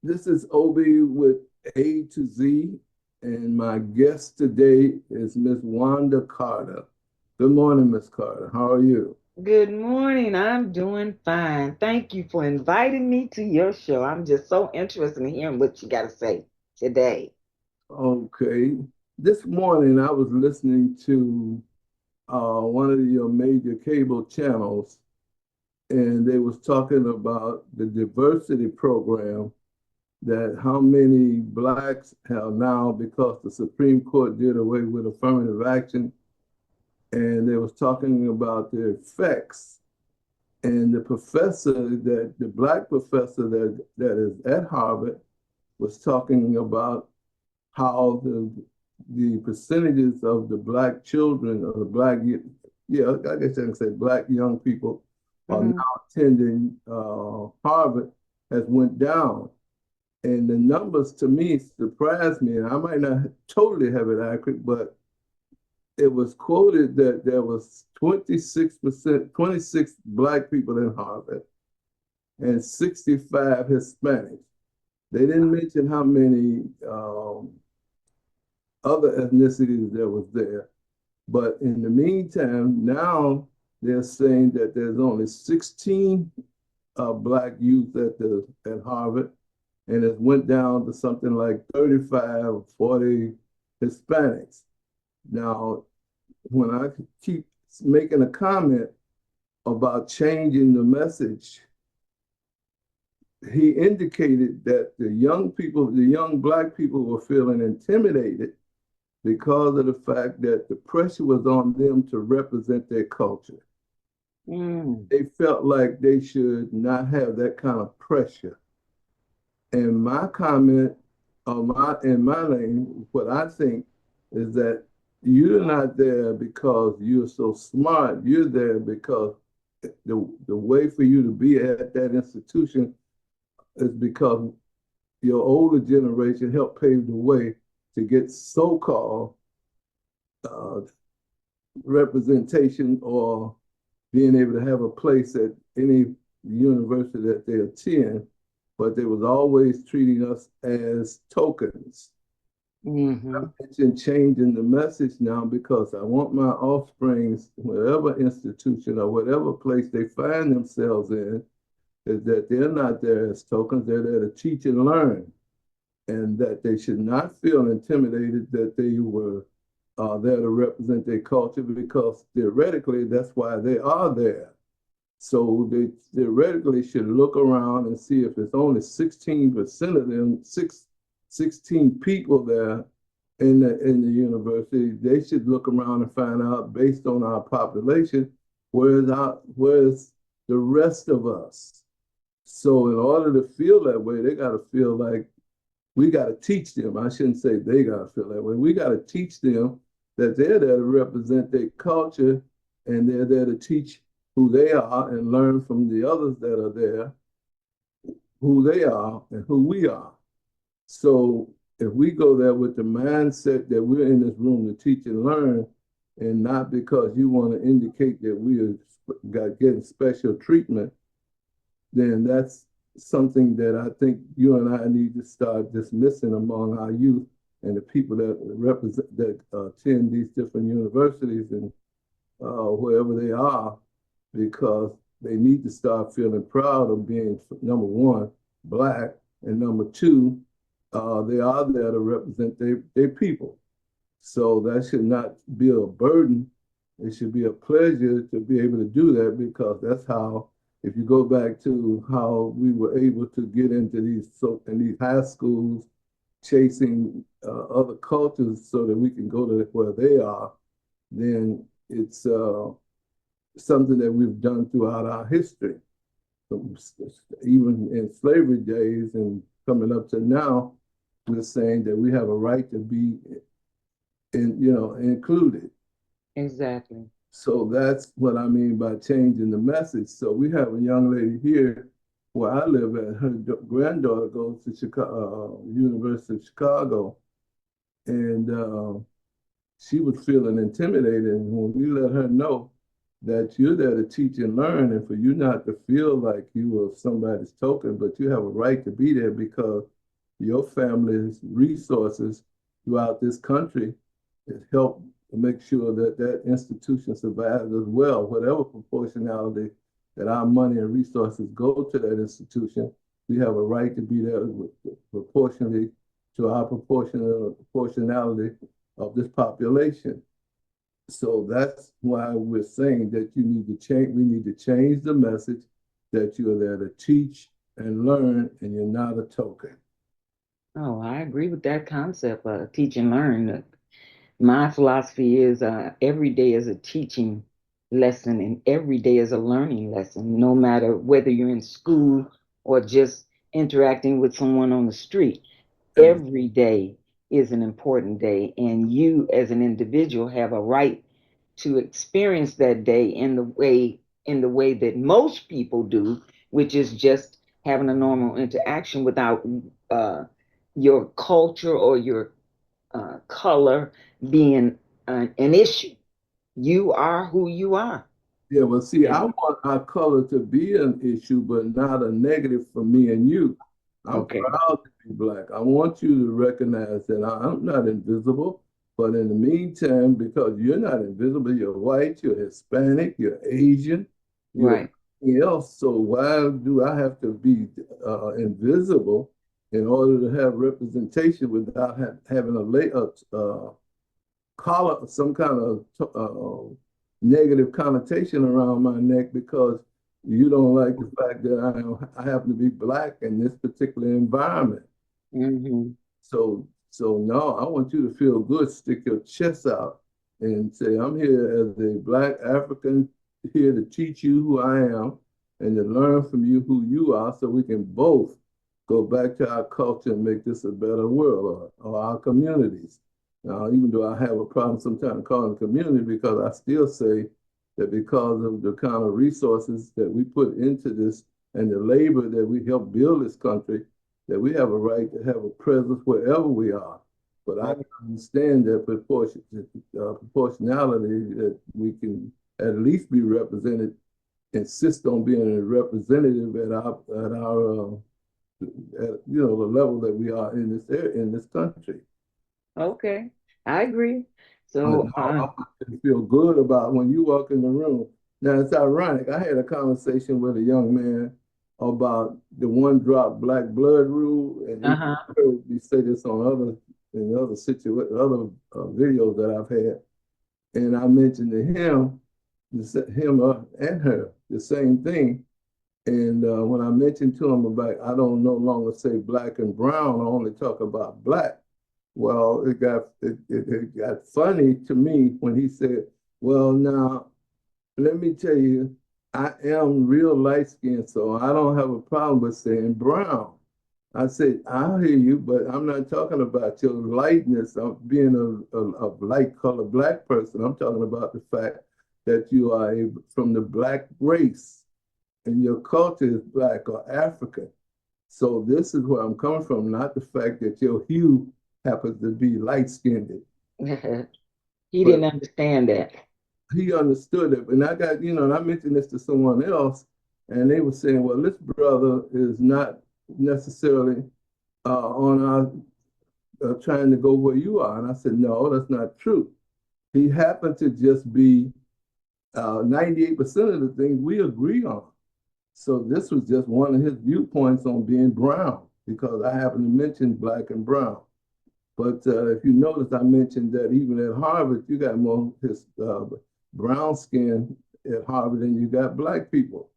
This is OBIE with A to Z, and my guest today is Miss Wanda Carter. Good morning, Miss Carter. How are you? Good morning. I'm doing fine. Thank you for inviting me to your show. I'm just so interested in hearing what you got to say today. Okay. This morning I was listening to one of your major cable channels, and they was talking about the diversity program that how many blacks have now because the Supreme Court did away with affirmative action, and they was talking about the effects. And the black professor that is at Harvard was talking about how the percentages of the black children or the black, yeah, I guess I can say black young people are Hmm. now attending Harvard has went down. And the numbers to me surprised me. And I might not totally have it accurate, but it was quoted that there was 26%, 26 black people in Harvard and 65 Hispanics. They didn't mention how many other ethnicities there was there. But in the meantime, now they're saying that there's only 16 black youth at Harvard, and it went down to something like 35 or 40 Hispanics. Now, when I keep making a comment about changing the message, he indicated that the young people, the young black people were feeling intimidated because of the fact that the pressure was on them to represent their culture. Mm. They felt like they should not have that kind of pressure. And my comment in my lane, what I think is that you're not there because you're so smart. You're there because the way for you to be at that institution is because your older generation helped pave the way to get so-called uh, representation or being able to have a place at any university that they attend, but they was always treating us as tokens. I Hmm. mentioned changing the message now because I want my offsprings, whatever institution or whatever place they find themselves in, is that they're not there as tokens, they're there to teach and learn, and that they should not feel intimidated that they were there to represent their culture because theoretically that's why they are there. So they theoretically should look around and see if it's only 16% of them, 16 people there in the university. They should look around and find out based on our population, where's the rest of us? So in order to feel that way, they got to feel like we got to teach them. I shouldn't say they got to feel that way. We got to teach them that they're there to represent their culture and they're there to teach who they are and learn from the others that are there who they are and who we are. So if we go there with the mindset that we're in this room to teach and learn, and not because you want to indicate that we are getting special treatment, then that's something that I think you and I need to start dismissing among our youth and the people that represent that attend these different universities and wherever they are, because they need to start feeling proud of being number one black and number two they are there to represent their people. So that should not be a burden. It should be a pleasure to be able to do that because that's how, if you go back to how we were able to get into these high schools, chasing other cultures so that we can go to where they are, then it's something that we've done throughout our history. So even in slavery days and coming up to now, we're saying that we have a right to be included. Exactly. So that's what I mean by changing the message. So we have a young lady here where I live at. Her granddaughter goes to Chicago, University of Chicago, and she was feeling intimidated. And when we let her know that you're there to teach and learn, and for you not to feel like you are somebody's token, but you have a right to be there because your family's resources throughout this country is help to make sure that that institution survives as well. Whatever proportionality that our money and resources go to that institution, we have a right to be there proportionally to our proportionality of this population. So that's why we're saying that you need to change. We need to change the message that you're there to teach and learn, and you're not a token. Oh, I agree with that concept, teach and learn. My philosophy is every day is a teaching lesson and every day is a learning lesson, no matter whether you're in school or just interacting with someone on the street. Every day is an important day, and you as an individual have a right to experience that day in the way that most people do, which is just having a normal interaction without uh, your culture or your color being an issue. You are who you are. Yeah, well, see, I And want our color to be an issue, but not a negative for me and you. I'm okay, proud to be black. I want you to recognize that I'm not invisible. But in the meantime, because you're not invisible, you're white, you're Hispanic, you're Asian, you're right. everything else. So why do I have to be invisible in order to have representation without having a collar, some kind of negative connotation around my neck because you don't like the fact that I happen to be black in this particular environment. Hmm. So no, I want you to feel good, stick your chest out and say, I'm here as a black African, here to teach you who I am and to learn from you who you are so we can both go back to our culture and make this a better world or our communities. Now, even though I have a problem sometimes calling it community because I still say that because of the kind of resources that we put into this and the labor that we help build this country, that we have a right to have a presence wherever we are. But I Right. understand that proportionality that we can at least be represented, insist on being a representative at the level that we are in this country. Okay, I agree. But So, no, I want you to feel good about when you walk in the room. Now it's ironic. I had a conversation with a young man about the one drop black blood rule, and he uh-huh. heard me say this on other videos that I've had, and I mentioned to him, and her, the same thing. And when I mentioned to him about, I don't no longer say black and brown, I only talk about black. Well, it got funny to me when he said, "Well, now let me tell you, I am real light skinned, so I don't have a problem with saying brown." I said, "I hear you, but I'm not talking about your lightness of being a light colored black person. I'm talking about the fact that you are from the black race and your culture is black or African. So this is where I'm coming from, not the fact that your hue happens to be light skinned." He But didn't understand that. he understood it. And I got, and I mentioned this to someone else, and they were saying, well, this brother is not necessarily on our trying to go where you are. And I said, no, that's not true. He happened to just be 98% of the things we agree on. So this was just one of his viewpoints on being brown, because I happened to mention black and brown. But if you notice, I mentioned that even at Harvard, you got more brown skin at Harvard than you got black people.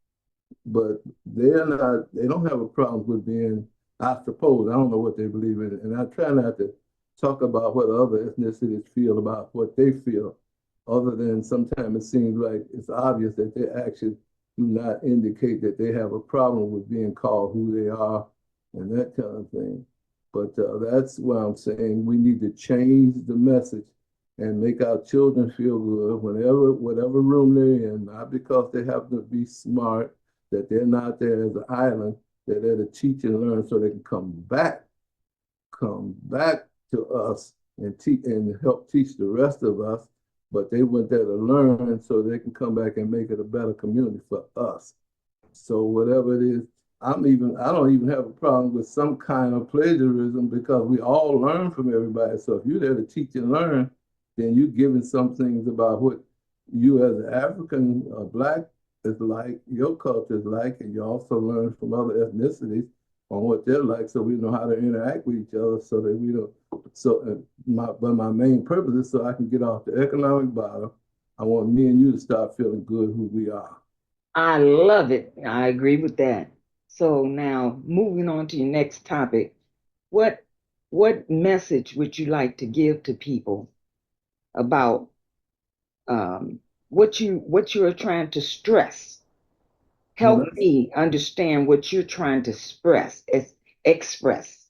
But they don't have a problem with being, I suppose, I don't know what they believe in. And I try not to talk about what other ethnicities feel about what they feel, other than sometimes it seems like it's obvious that they actually do not indicate that they have a problem with being called who they are and that kind of thing. But that's why I'm saying we need to change the message and make our children feel good whatever room they're in, not because they have to be smart, that they're not there as an island, that they're to teach and learn so they can come back to us and teach and help teach the rest of us. But they went there to learn so they can come back and make it a better community for us. So whatever it is, I don't even have a problem with some kind of plagiarism because we all learn from everybody. So if you're there to teach and learn, then you're giving some things about what you as an African or Black is like, your culture is like, and you also learn from other ethnicities on what they're like, so we know how to interact with each other, so that we don't. So my main purpose is so I can get off the economic bottom. I want me and you to start feeling good who we are. I love it. I agree with that. So now moving on to your next topic, what what message would you like to give to people about what you are trying to stress? When Help me understand what you're trying to express.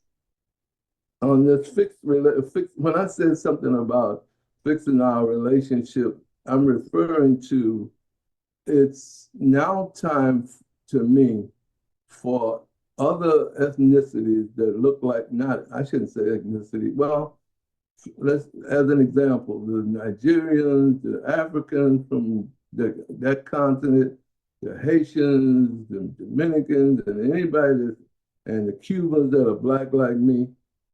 on this when I said something about fixing our relationship, I'm referring to it's now time to me for other ethnicities that look like not, I shouldn't say ethnicity. Well, let's, as an example, the Nigerians, the Africans from that continent, the Haitians, the Dominicans, and anybody that, and the Cubans that are Black like me,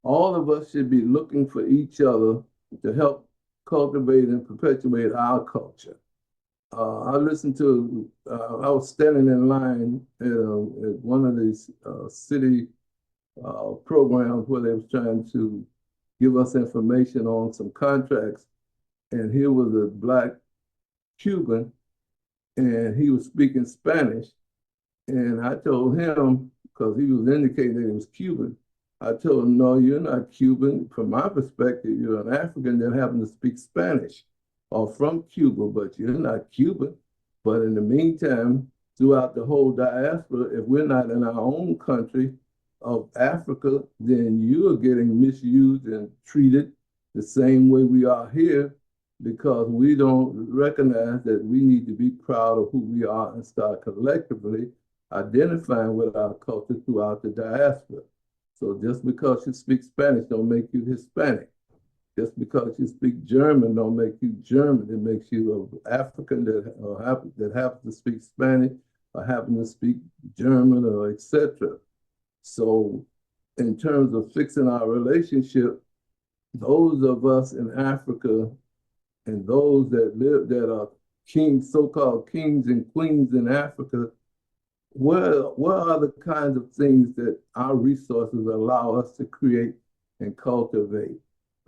all of us should be looking for each other to help cultivate and perpetuate our culture. I listened to, I was standing in line at one of these city programs where they was trying to give us information on some contracts. And here was a Black Cuban, and he was speaking Spanish. And I told him, because he was indicating that he was Cuban, I told him, no, you're not Cuban. From my perspective, you're an African that happens to speak Spanish or from Cuba, but you're not Cuban. But in the meantime, throughout the whole diaspora, if we're not in our own country of Africa, then you are getting misused and treated the same way we are here because we don't recognize that we need to be proud of who we are and start collectively identifying with our culture throughout the diaspora. So just because you speak Spanish don't make you Hispanic. Just because you speak German don't make you German. It makes you an African that happens to speak Spanish or happen to speak German or etc. So in terms of fixing our relationship, those of us in Africa and those that are kings, so-called kings and queens in Africa, what are the kinds of things that our resources allow us to create and cultivate?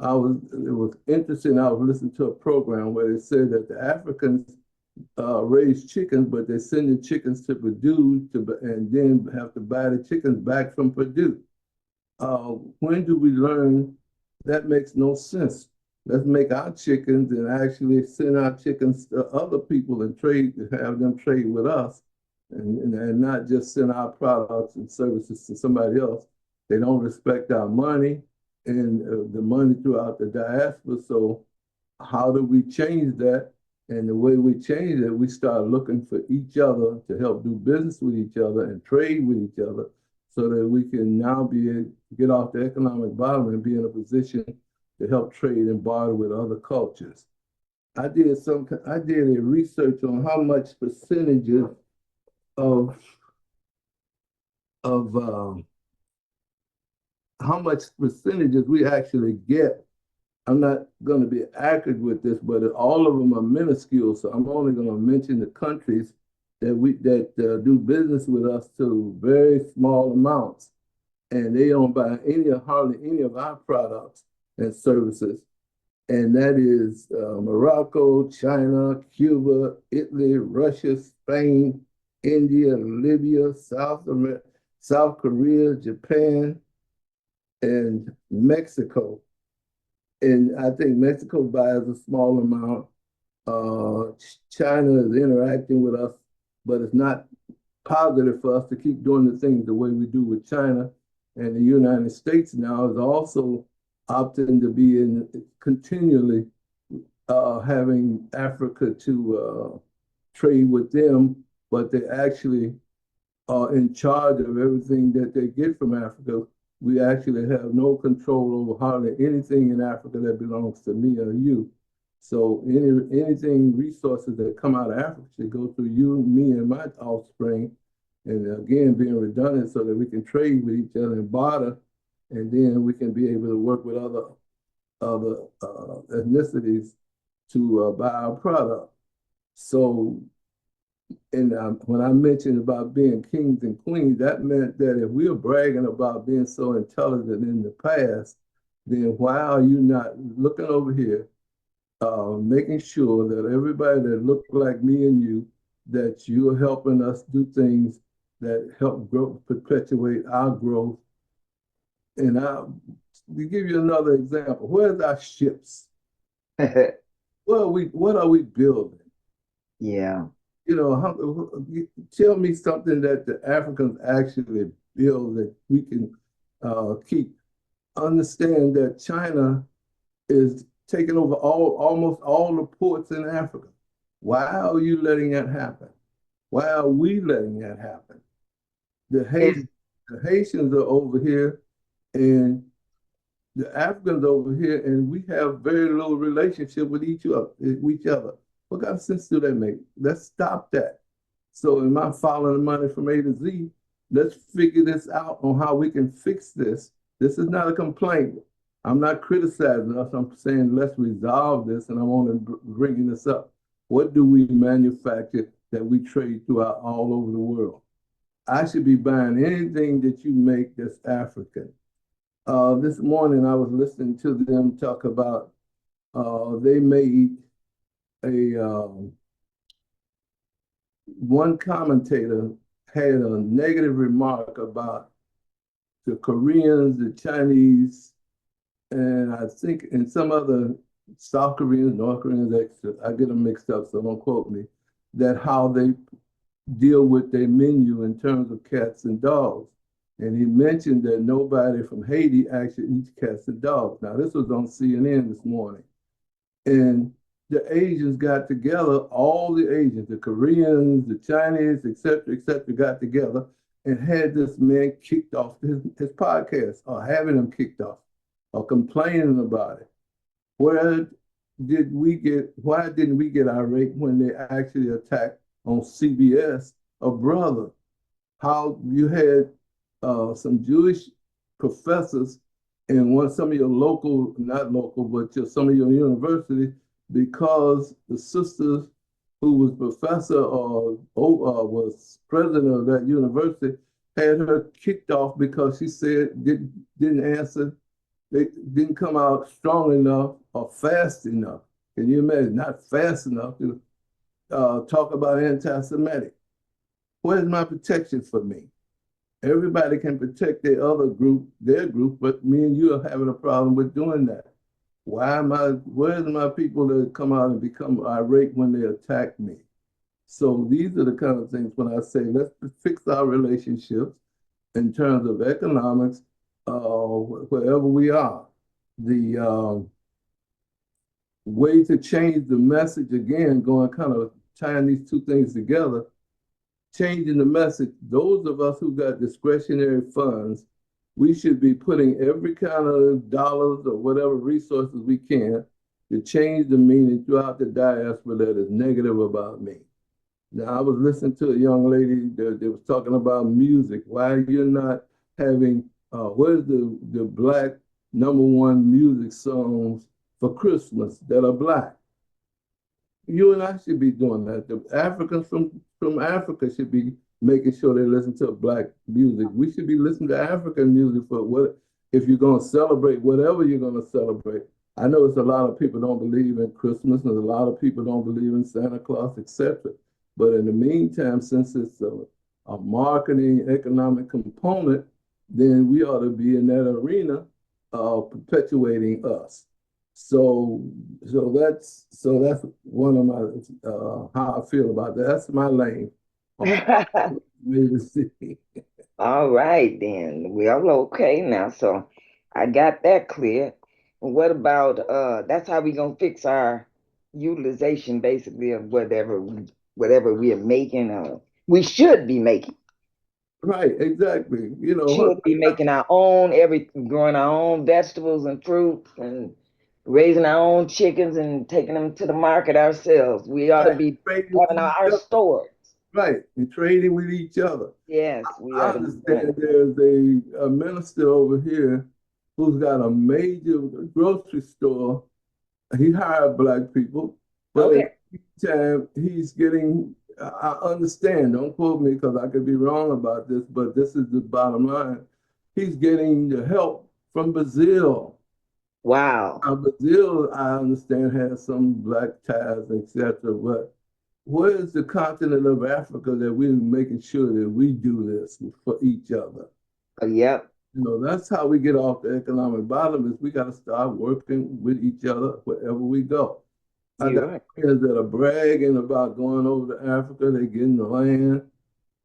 It was interesting. I was listening to a program where they said that the Africans raise chickens, but they send the chickens to Purdue and then have to buy the chickens back from Purdue. When do we learn that makes no sense? Let's make our chickens and actually send our chickens to other people and trade, have them trade with us, and not just send our products and services to somebody else. They don't respect our money and the money throughout the diaspora. So how do we change that? And the way we change it, we start looking for each other to help do business with each other and trade with each other so that we can now get off the economic bottom and be in a position to help trade and barter with other cultures. I did a research on how much percentages of of how much percentages we actually get. I'm not going to be accurate with this, but all of them are minuscule. So I'm only going to mention the countries that do business with us to very small amounts, and they don't buy hardly any of our products and services. And that is Morocco, China, Cuba, Italy, Russia, Spain, India, Libya, South Korea, Japan, and Mexico. And I think Mexico buys a small amount. China is interacting with us, but it's not positive for us to keep doing the things the way we do with China. And the United States now is also opting to be in continually having Africa to trade with them, but they actually are in charge of everything that they get from Africa. We actually have no control over hardly anything in Africa that belongs to me or you. So anything resources that come out of Africa should go through you, me, and my offspring. And again, being redundant so that we can trade with each other and barter, and then we can be able to work with other ethnicities to buy our product. So, and when I mentioned about being kings and queens, that meant that if we are bragging about being so intelligent in the past, then why are you not looking over here, making sure that everybody that look like me and you, that you're helping us do things that help grow, perpetuate our growth. And to give you another example, where's our ships? What are we building? Yeah. Tell me something that the Africans actually build that we can keep. Understand that China is taking over almost all the ports in Africa. Why are you letting that happen? Why are we letting that happen? The It's Haitians, the Haitians are over here, and the Africans over here, and we have very little relationship with each other. What kind of sense do that make? Let's stop that. So, am I following the money from A to Z? Let's figure this out on how we can fix this. This is not a complaint. I'm not criticizing us. I'm saying let's resolve this, and I want to bring this up. What do we manufacture that we trade throughout all over the world? I should be buying anything that you make that's African. This morning I was listening to them talk about they made a one commentator had a negative remark about the Koreans, the Chinese, and I think in some other South Koreans, North Koreans, I get them mixed up, so don't quote me, that how they deal with their menu in terms of cats and dogs. And he mentioned that nobody from Haiti actually eats cats and dogs. Now, this was on CNN this morning. And the Asians got together, all the Asians, the Koreans, the Chinese, et cetera, got together and had this man kicked off his podcast or having him kicked off or complaining about it. Where why didn't we get irate when they actually attacked on CBS a brother? How you had some Jewish professors in some of your local, not local, but just some of your universities, because the sisters who was professor or was president of that university had her kicked off because she said didn't answer, they didn't come out strong enough or fast enough. Can you imagine? Not fast enough to talk about anti-Semitic. Where's my protection for me? Everybody can protect their group, but me and you are having a problem with doing that. Where's my people that come out and become irate when they attack me? So these are the kind of things when I say, let's fix our relationships in terms of economics, wherever we are. The way to change the message, again, going kind of tying these two things together, changing the message. Those of us who got discretionary funds, we should be putting every kind of dollars or whatever resources we can to change the meaning throughout the diaspora that is negative about me. Now, I was listening to a young lady that was talking about music. Why you're not having, where's the black number one music songs for Christmas that are black? You and I should be doing that. The Africans from Africa should be making sure they listen to black music. We should be listening to African music for what if you're going to celebrate whatever you're going to celebrate. I know it's a lot of people don't believe in Christmas, and a lot of people don't believe in Santa Claus, etc. But in the meantime, since it's a marketing economic component, then we ought to be in that arena perpetuating us. So so that's one of my how I feel about that. That's my lane. Maybe see. All right, then. Well, okay now. So I got that clear. What about that's how we gonna fix our utilization basically of whatever we are making we should be making. Right, exactly. You know what? Should be making our own growing our own vegetables and fruits and raising our own chickens and taking them to the market ourselves. We ought to Right, be raising having food our justice. stores. right, and trading with each other. Yes, we I ought to do that. understand there's a minister over here who's got a major grocery store. He hired black people, but at Okay. the same time, he's getting, I understand, don't quote me because I could be wrong about this, but this is the bottom line. He's getting the help from Brazil. Wow. Brazil, I understand, has some black ties, etc. But where is the continent of Africa that we're making sure that we do this for each other? Yep. That's how we get off the economic bottom is we got to start working with each other wherever we go. I You're got right. friends that are bragging about going over to Africa, they getting the land.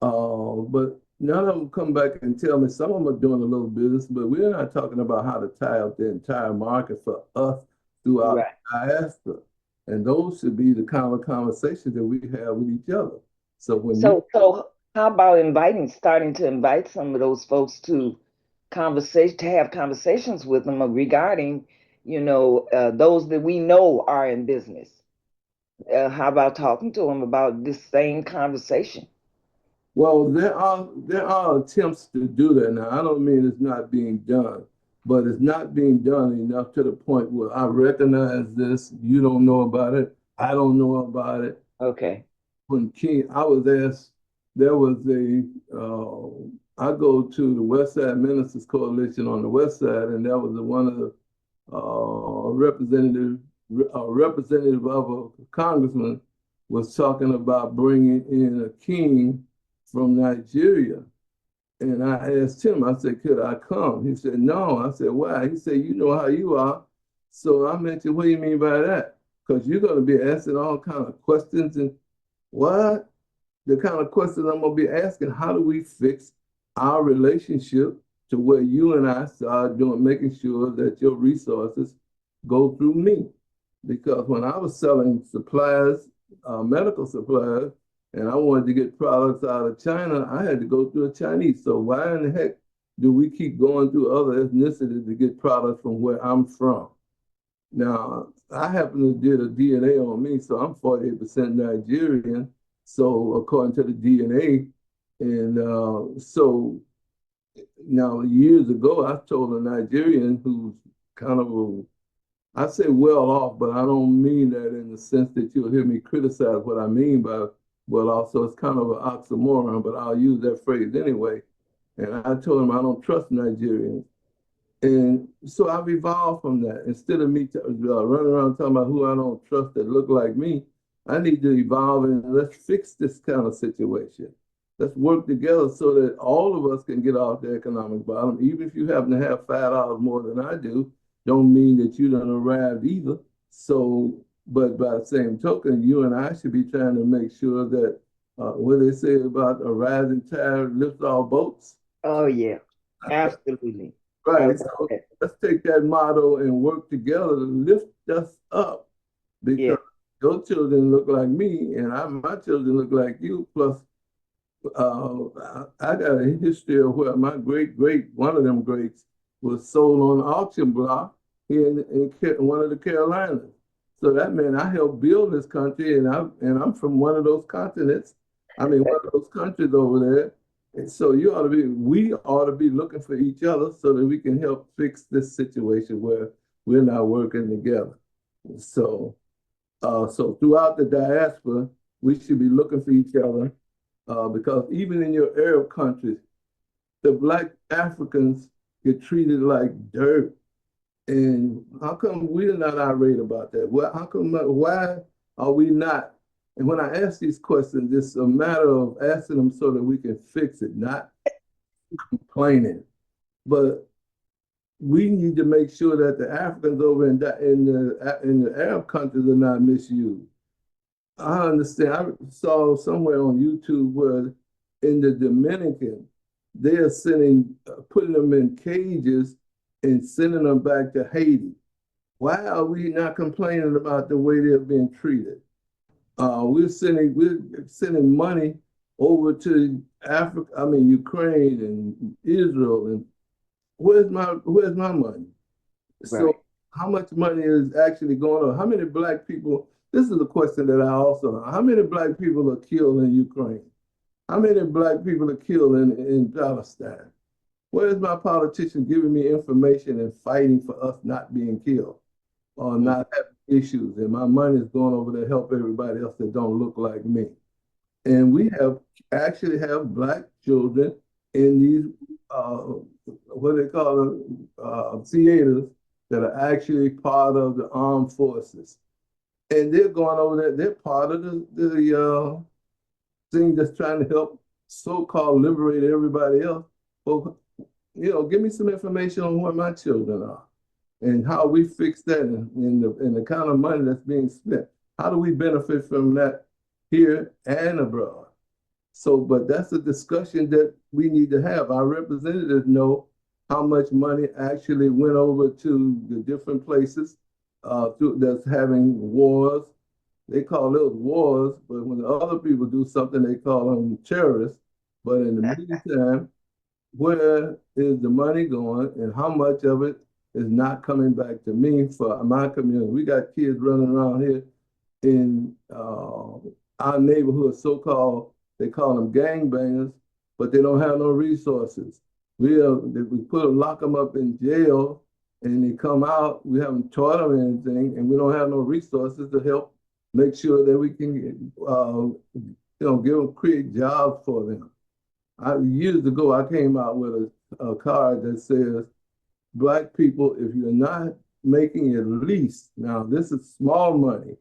But none of them come back and tell me some of them are doing a little business, but we're not talking about how to tie up the entire market for us throughout Right. the diaspora. And those should be the kind of conversations that we have with each other. So when you So how about starting to invite some of those folks to have conversations with them regarding, those that we know are in business. How about talking to them about this same conversation? Well, there are attempts to do that now. I don't mean it's not being done, but it's not being done enough to the point where I recognize this. You don't know about it. I don't know about it. Okay. When King, I was asked, there was I go to the West Side Ministers Coalition on the West Side, and that was one of the representative of a congressman was talking about bringing in a king from Nigeria. And I asked him, I said, could I come? He said, no. I said, why? He said, you know how you are. So I mentioned, what do you mean by that? Because you're going to be asking all kind of questions and what? The kind of questions I'm going to be asking, how do we fix our relationship to where you and I start doing, making sure that your resources go through me? Because when I was selling supplies, medical supplies, and I wanted to get products out of China, I had to go through a Chinese. So why in the heck do we keep going through other ethnicities to get products from where I'm from? Now, I happen to did a DNA on me, so I'm 48% Nigerian. So according to the DNA, and so now years ago, I told a Nigerian who's kind of a, I say well off, but I don't mean that in the sense that you'll hear me criticize what I mean by well off. So it's kind of an oxymoron, but I'll use that phrase anyway. And I told him I don't trust Nigerians. And so I've evolved from that. Instead of me running around talking about who I don't trust that look like me, I need to evolve and let's fix this kind of situation. Let's work together so that all of us can get off the economic bottom. Even if you happen to have $5 more than I do, don't mean that you don't arrive either. So, but by the same token, you and I should be trying to make sure that what they say about a rising tide lifts all boats. Oh yeah, absolutely. I Right. love So that. let's take that motto and work together to lift us up Yeah. because your children look like me and my children look like you. Plus, I got a history of where my one of them greats, was sold on an auction block here in one of the Carolinas. So that meant I helped build this country, and I'm from one of those continents. I mean, one of those countries over there. And so we ought to be looking for each other so that we can help fix this situation where we're not working together. So, so throughout the diaspora, we should be looking for each other because even in your Arab countries, the black Africans get treated like dirt. And how come we're not irate about that? Well, how come, why are we not? And when I ask these questions, it's a matter of asking them so that we can fix it, not complaining. But we need to make sure that the Africans over in the Arab countries are not misused. I understand. I saw somewhere on YouTube where in the Dominican, they are putting them in cages and sending them back to Haiti. Why are we not complaining about the way they're being treated? We're sending money over to Africa, I mean Ukraine and Israel, and where's my money? So Right. how much money is actually going on? How many black people? This is a question that I also. How many black people are killed in Ukraine? How many black people are killed in Palestine? Where's my politician giving me information and fighting for us not being killed or Mm. not having issues? And my money is going over to help everybody else that don't look like me. And we have actually have black children in these what they call them theaters that are actually part of the armed forces, and they're going over there. They're part of the thing that's trying to help so-called liberate everybody else. Well, give me some information on where my children are and how we fix that in the kind of money that's being spent. How do we benefit from that here and abroad? So, but that's a discussion that we need to have. Our representatives know how much money actually went over to the different places that's having wars. They call those wars, but when the other people do something, they call them terrorists. But in the meantime, where is the money going and how much of it is not coming back to me for my community? We got kids running around here in our neighborhood, so-called, they call them gangbangers, but they don't have no resources. We put them, lock them up in jail, and they come out. We haven't taught them anything, and we don't have no resources to help make sure that we can, give them, create jobs for them. Years ago, I came out with a card that says, Black people, if you're not making at least, now this is small money,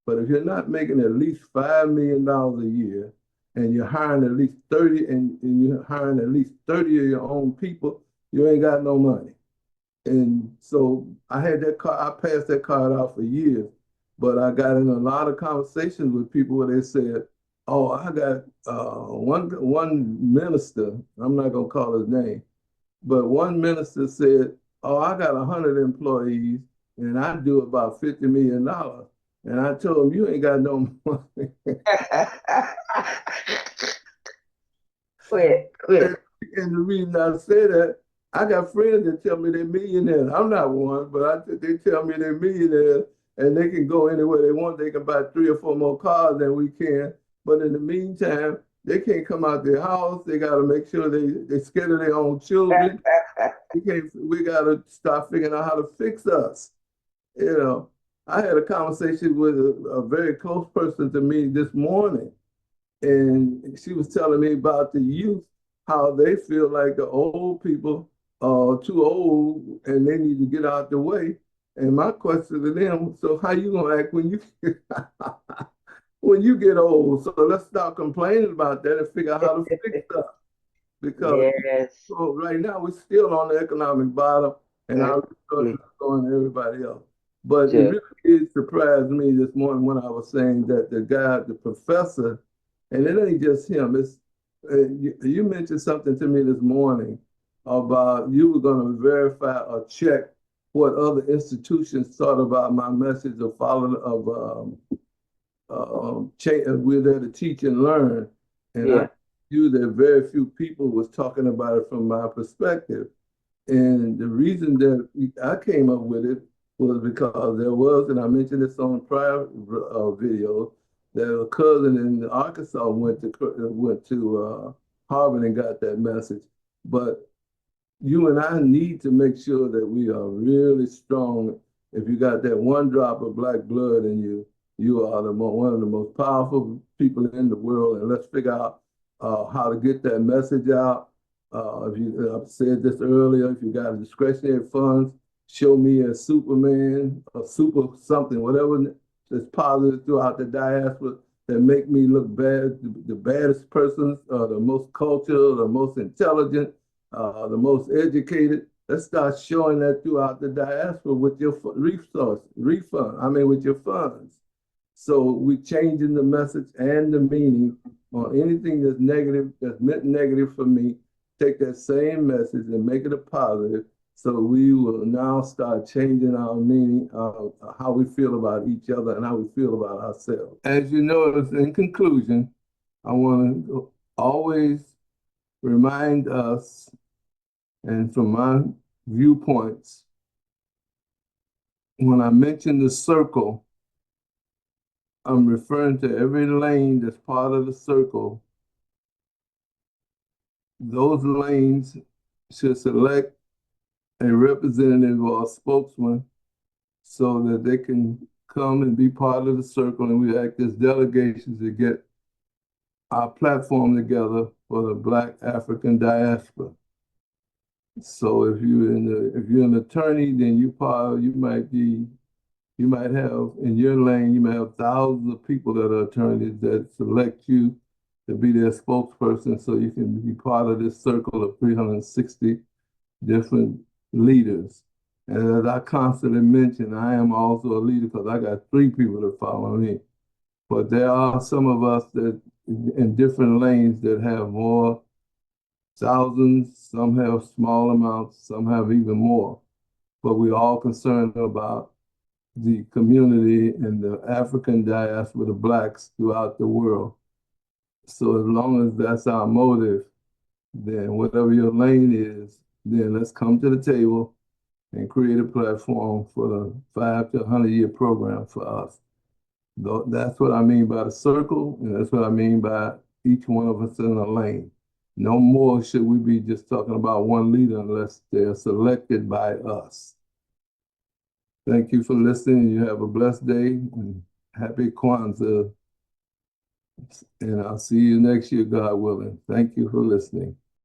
but if you're not making at least $5 million a year and you're hiring at least 30 and you're hiring at least 30 of your own people, you ain't got no money. And so I had that card, I passed that card out for years, but I got in a lot of conversations with people where they said, oh, I got one minister, I'm not gonna call his name, but one minister said, oh, I got 100 employees and I do about $50 million. And I told him, you ain't got no money. Quit. And the reason I say that, I got friends that tell me they're millionaires. I'm not one, but they tell me they're millionaires and they can go anywhere they want. They can buy 3 or 4 more cars than we can. But in the meantime, they can't come out their house. They got to make sure they schedule their own children. We got to start figuring out how to fix us. You know, I had a conversation with a very close person to me this morning, and she was telling me about the youth, how they feel like the old people are too old and they need to get out the way. And my question to them, so how you gonna act when you when you get old? So let's stop complaining about that and figure out how to fix stuff because Yes, so right now we're still on the economic bottom and our resources exactly. are going to everybody else. But it Just, really did surprise me this morning when I was saying that the guy, the professor, and it ain't just him. It's you mentioned something to me this morning about you were going to verify or check what other institutions thought about my message of following we're there to teach and learn. And I yeah, knew that very few people was talking about it from my perspective. And the reason that I came up with it was because there was, and I mentioned this on prior video, that a cousin in Arkansas went to Harvard and got that message. But you and I need to make sure that we are really strong. If you got that one drop of black blood in you, you are one of the most powerful people in the world. And let's figure out how to get that message out. If you, I've said this earlier, if you got a discretionary funds, show me a Superman, a super something, whatever that's positive throughout the diaspora that make me look bad, the baddest persons, the most cultural, the most intelligent, the most educated. Let's start showing that throughout the diaspora with your with your funds. So we're changing the message and the meaning on anything that's negative, that's meant negative for me. Take that same message and make it a positive. So we will now start changing our meaning, how we feel about each other and how we feel about ourselves. As you notice, in conclusion, I want to always remind us, and from my viewpoints, when I mention the circle, I'm referring to every lane that's part of the circle those lanes should select a representative or a spokesman so that they can come and be part of the circle, and we act as delegations to get our platform together for the Black African diaspora. So if you're an attorney, then you might have in your lane, you might have thousands of people that are attorneys that select you to be their spokesperson so you can be part of this circle of 360 different leaders. And as I constantly mention, I am also a leader because I got three people that follow me. But there are some of us that in different lanes that have more thousands, some have small amounts, some have even more. But we're all concerned about the community and the African diaspora, the blacks throughout the world. So as long as that's our motive, then whatever your lane is, then let's come to the table and create a platform for the 5 to 100-year program for us. That's what I mean by the circle, and that's what I mean by each one of us in a lane. No more should we be just talking about one leader unless they're selected by us. Thank you for listening. You have a blessed day and happy Kwanzaa. And I'll see you next year, God willing. Thank you for listening.